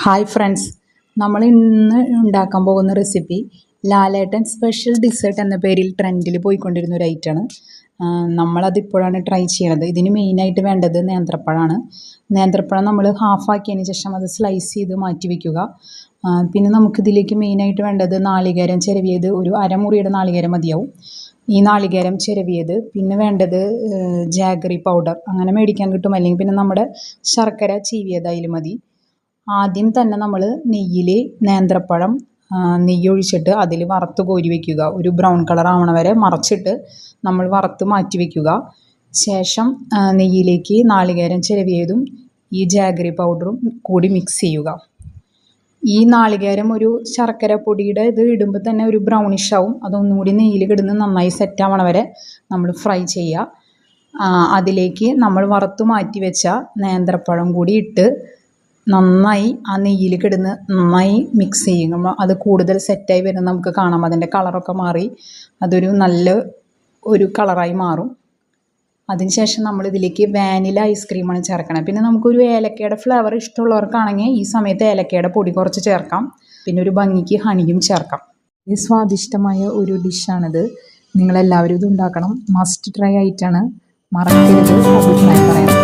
Hi friends, നമ്മൾ ഇന്ന് ഉണ്ടാക്കാൻ പോകുന്ന റെസിപ്പി ലാലേട്ടൻ സ്പെഷ്യൽ ഡിസേർട്ട് എന്ന പേരിൽ ട്രെൻഡിൽ പോയിക്കൊണ്ടിരുന്ന ഒരു ഐറ്റമാണ്. നമ്മളതിപ്പോഴാണ് ട്രൈ ചെയ്യണത്. ഇതിന് മെയിനായിട്ട് വേണ്ടത് നേന്ത്രപ്പഴമാണ്. നേന്ത്രപ്പഴം നമ്മൾ ഹാഫാക്കിയതിന് ശേഷം അത് സ്ലൈസ് ചെയ്ത് മാറ്റി വയ്ക്കുക. പിന്നെ നമുക്കിതിലേക്ക് മെയിനായിട്ട് വേണ്ടത് നാളികേരം ചിരവിയത്, ഒരു അരമുറിയുടെ നാളികേരം മതിയാവും. ഈ നാളികേരം ചിരവിയത്, പിന്നെ വേണ്ടത് ജാഗറി പൗഡർ, അങ്ങനെ മേടിക്കാൻ കിട്ടും. അല്ലെങ്കിൽ പിന്നെ നമ്മുടെ ശർക്കര ചീവിയത് അതിൽ മതി. ആദ്യം തന്നെ നമ്മൾ നെയ്യിൽ നേന്ത്രപ്പഴം നെയ്യ് ഒഴിച്ചിട്ട് അതിൽ വറുത്ത് കോരി വയ്ക്കുക. ഒരു ബ്രൗൺ കളർ ആവണ വരെ മറച്ചിട്ട് നമ്മൾ വറുത്ത് മാറ്റി വയ്ക്കുക. ശേഷം നെയ്യിലേക്ക് നാളികേരം ചിരവിയതും ഈ ജാഗറി പൗഡറും കൂടി മിക്സ് ചെയ്യുക. ഈ നാളികേരം ഒരു ശർക്കര പൊടിയുടെ ഇത് ഇടുമ്പോൾ തന്നെ ഒരു ബ്രൗണിഷ് ആവും. അതൊന്നും കൂടി നെയ്യിൽ കിടന്ന് നന്നായി സെറ്റ് ആവണ വരെ നമ്മൾ ഫ്രൈ ചെയ്യുക. അതിലേക്ക് നമ്മൾ വറുത്ത് മാറ്റി വെച്ച നേന്ത്രപ്പഴം കൂടി ഇട്ട് നന്നായി ആ നെയ്യിൽ കിടന്ന് നന്നായി മിക്സ് ചെയ്യും. അത് കൂടുതൽ സെറ്റായി വരുന്നത് നമുക്ക് കാണാം. അതിൻ്റെ കളറൊക്കെ മാറി അതൊരു നല്ല ഒരു കളറായി മാറും. അതിനുശേഷം നമ്മൾ ഇതിലേക്ക് വാനില ഐസ്ക്രീമാണ് ചേർക്കണം. പിന്നെ നമുക്കൊരു ഏലക്കയുടെ ഫ്ലേവർ ഇഷ്ടമുള്ളവർക്കാണെങ്കിൽ ഈ സമയത്ത് ഏലക്കയുടെ പൊടി കുറച്ച് ചേർക്കാം. പിന്നെ ഒരു ഭംഗിക്ക് ഹണിയും ചേർക്കാം. ഇത് സ്വാദിഷ്ടമായ ഒരു ഡിഷാണിത്. നിങ്ങളെല്ലാവരും ഇത് ഉണ്ടാക്കണം. മസ്റ്റ് ട്രൈ ആയിട്ടാണ്. മറക്കരുത്. അഭിപ്രായം പറയാം.